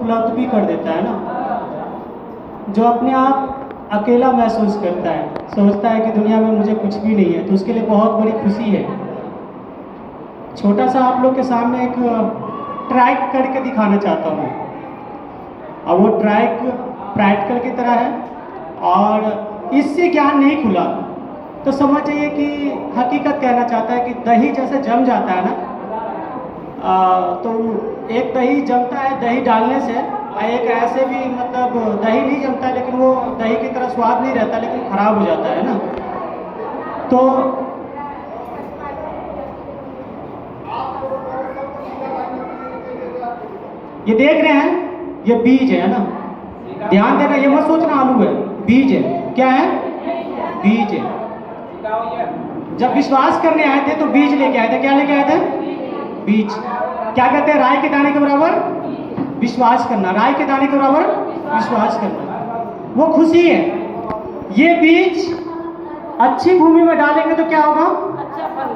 उपलब्ध भी कर देता है ना। जो अपने आप अकेला महसूस करता है, सोचता है कि दुनिया में मुझे कुछ भी नहीं है, तो उसके लिए बहुत बड़ी खुशी है। छोटा सा आप लोग के सामने एक ट्रैक करके दिखाना चाहता हूँ। अब वो ट्रैक प्रैक्टिकल की तरह है और इससे ज्ञान नहीं खुला तो समझ जाइए कि हकीकत कहना चाहता है कि दही जैसे जम जाता है ना, तो एक दही जमता है दही डालने से, एक ऐसे भी मतलब दही नहीं जमता लेकिन वो दही की तरह स्वाद नहीं रहता लेकिन खराब हो जाता है ना। तो ये देख रहे हैं, ये बीज है ना, ध्यान देना, ये मत सोचना आलू है, बीज है। क्या है? बीज है। जब विश्वास करने आए थे तो बीज लेके आए थे। क्या लेके आए थे? बीज। क्या कहते हैं? राई के दाने के बराबर विश्वास करना, राई के दाने के बराबर विश्वास करना, वो खुशी है। ये बीज अच्छी भूमि में डालेंगे तो क्या होगा? अच्छा फल।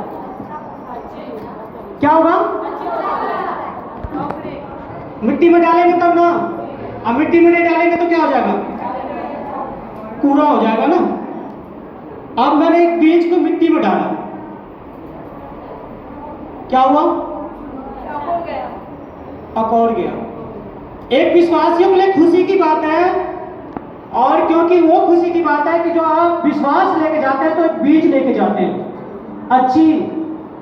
क्या होगा? मिट्टी में डालेंगे तब ना, अब मिट्टी में नहीं डालेंगे तो क्या हो जाएगा? कूड़ा हो जाएगा ना। अब मैंने एक बीज को मिट्टी में डाला, क्या हुआ? अकौड़ गया। एक विश्वासियों के लिए खुशी की बात है, और क्योंकि वो खुशी की बात है कि जो आप विश्वास लेके जाते हैं तो एक बीज लेके जाते हैं, अच्छी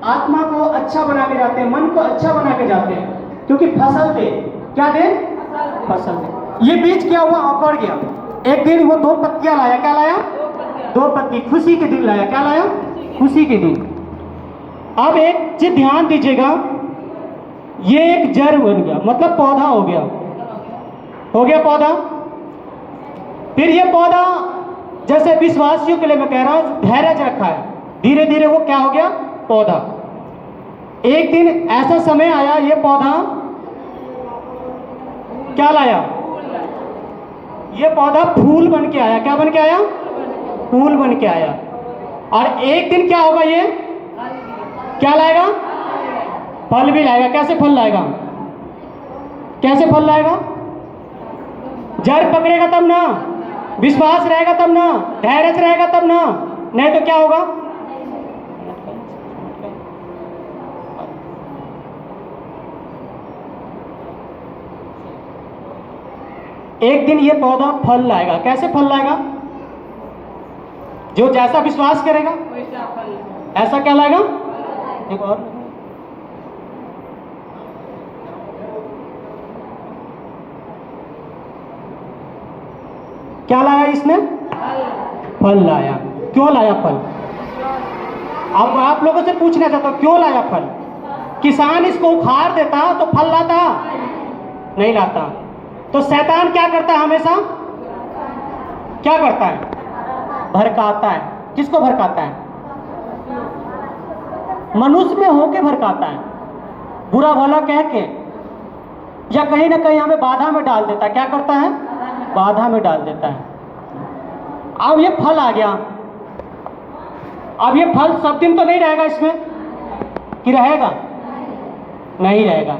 आत्मा को अच्छा बना के जाते हैं, मन को अच्छा बना के जाते हैं, क्योंकि फसल दे। क्या दे? फसल दे। ये बीज क्या हुआ? अकौड़ गया। एक दिन वो 2 पत्तियां लाया। क्या लाया? 2 पत्ती। खुशी के दिन लाया। क्या लाया? खुशी के दिन। अब एक चीज ध्यान दीजिएगा, ये एक जड़ बन गया, मतलब पौधा हो गया। हो गया पौधा। फिर ये पौधा जैसे विश्वासियों के लिए मैं कह रहा हूं धैर्य रखा है, धीरे धीरे वो क्या हो गया? पौधा। एक दिन ऐसा समय आया, ये पौधा क्या लाया? ये पौधा फूल बन के आया। क्या बन के आया? फूल बन के आया। और एक दिन क्या होगा? ये क्या लाएगा? फल भी लाएगा। कैसे फल लाएगा? कैसे फल लाएगा? जड़ पकड़ेगा तब ना, विश्वास रहेगा तब ना, धैर्य रहेगा तब ना, नहीं तो क्या होगा? एक दिन ये पौधा फल लाएगा। कैसे फल लाएगा? जो जैसा विश्वास करेगा ऐसा क्या लाएगा? एक और क्या लाया इसने? फल लाया। क्यों लाया फल? अब आप लोगों से पूछना चाहता हूं, क्यों लाया फल? किसान इसको उखाड़ देता तो फल लाता? नहीं लाता। तो शैतान क्या करता है? हमेशा क्या करता है? भड़काता है। किसको भड़काता है? मनुष्य में होके भड़काता है, बुरा भला कह के, या कहीं ना कहीं हमें बाधा में डाल देता है। क्या करता है? बाधा में डाल देता है। अब ये फल आ गया। अब ये फल सब दिन तो नहीं रहेगा इसमें, कि रहेगा? नहीं रहेगा।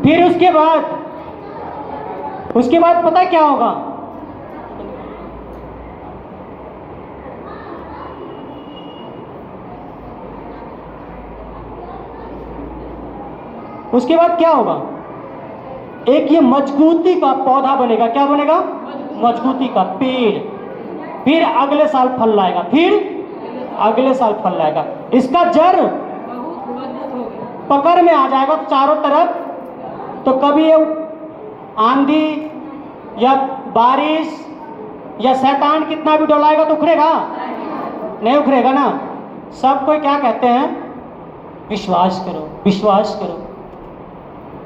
फिर उसके बाद पता है क्या होगा? उसके बाद क्या होगा? एक ये मजबूती का पौधा बनेगा। क्या बनेगा? मजबूती का पेड़। फिर अगले साल फल लाएगा, फिर अगले साल फल लाएगा। इसका जड़ पकड़ में आ जाएगा चारों तरफ, तो कभी ये आंधी या बारिश या शैतान कितना भी डोलाएगा तो उखड़ेगा? नहीं उखड़ेगा ना। सब कोई क्या कहते हैं? विश्वास करो, विश्वास करो।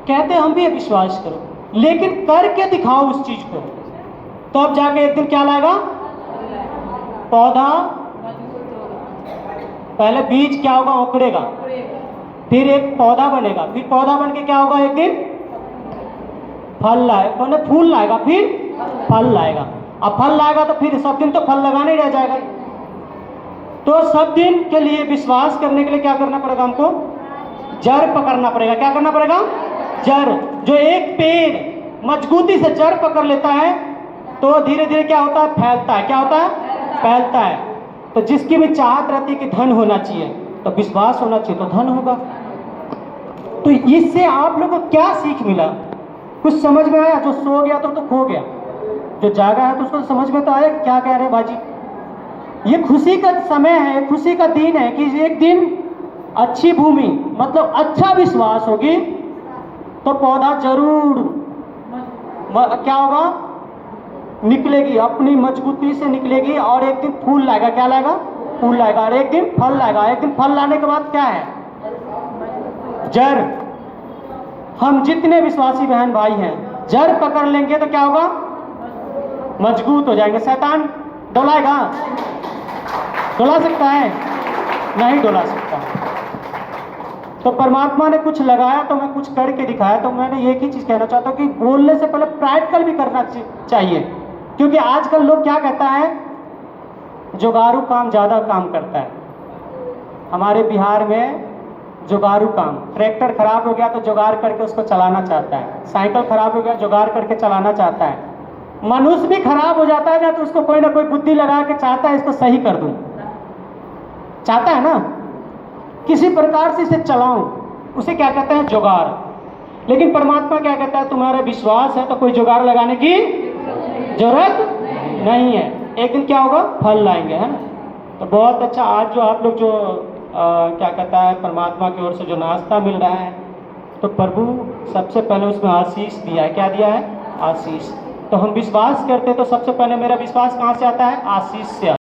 कहते हम भी विश्वास करो, लेकिन करके दिखाओ उस चीज को, तो अब जाके एक दिन क्या लाएगा? पौधा। पहले बीज क्या होगा? उखड़ेगा, फिर एक पौधा बनेगा, फिर पौधा बन के क्या होगा? एक दिन फल लाएगा, मतलब फूल लाएगा, फिर फल लाएगा। अब फल लाएगा तो फिर सब दिन तो फल लगाने ही रह जाएगा। तो सब दिन के लिए विश्वास करने के लिए क्या करना पड़ेगा? हमको जड़ पकड़ना पड़ेगा। क्या करना पड़ेगा? जड़। जो एक पेड़ मजबूती से जड़ पकड़ लेता है तो धीरे धीरे क्या होता है, फैलता है। क्या होता है, फैलता है। तो जिसकी भी चाहत रहती है कि धन होना चाहिए, तो विश्वास होना चाहिए तो धन होगा। तो इससे आप लोगों को क्या सीख मिला, कुछ समझ में आया? जो सो गया तो खो गया, जो जागा है तो उसको समझ में तो आया क्या कह रहे हैं बाजी। ये खुशी का समय है, खुशी का दिन है कि एक दिन अच्छी भूमि मतलब अच्छा विश्वास होगी तो पौधा जरूर क्या होगा, निकलेगी, अपनी मजबूती से निकलेगी और एक दिन फूल लाएगा। क्या लाएगा, फूल लाएगा। और एक दिन फल लाएगा। एक दिन फल लाने के बाद क्या है, जड़। हम जितने विश्वासी बहन भाई हैं जड़ पकड़ लेंगे तो क्या होगा, मजबूत हो जाएंगे। शैतान डोलाएगा, डोला सकता है? नहीं डोला सकता। तो परमात्मा ने कुछ लगाया तो मैं कुछ करके दिखाया। तो मैंने एक ही चीज कहना चाहता हूँ कि बोलने से पहले प्रैक्टिकल भी करना चाहिए, क्योंकि आजकल लोग क्या कहता है, जुगाड़ू काम ज़्यादा काम करता है। हमारे बिहार में जुगाड़ू काम, ट्रैक्टर खराब हो गया तो जुगाड़ करके उसको चलाना चाहता है, साइकिल खराब हो गया जुगाड़ करके चलाना चाहता है, मनुष्य भी खराब हो जाता है ना तो उसको कोई ना कोई बुद्धि लगा के चाहता है इसको सही कर दूं, चाहता है ना, किसी प्रकार से इसे चलाऊं, उसे क्या कहते हैं, जुगाड़। लेकिन परमात्मा क्या कहता है, तुम्हारा विश्वास है तो कोई जुगाड़ लगाने की जरूरत नहीं है। एक दिन क्या होगा, फल लाएंगे, है ना। तो बहुत अच्छा, आज जो आप लोग जो क्या कहता है, परमात्मा की ओर से जो नाश्ता मिल रहा है, तो प्रभु सबसे पहले उसमें आशीष दिया है। क्या दिया है, आशीष। तो हम विश्वास करते हैं तो सबसे पहले मेरा विश्वास कहाँ से आता है, आशीष से।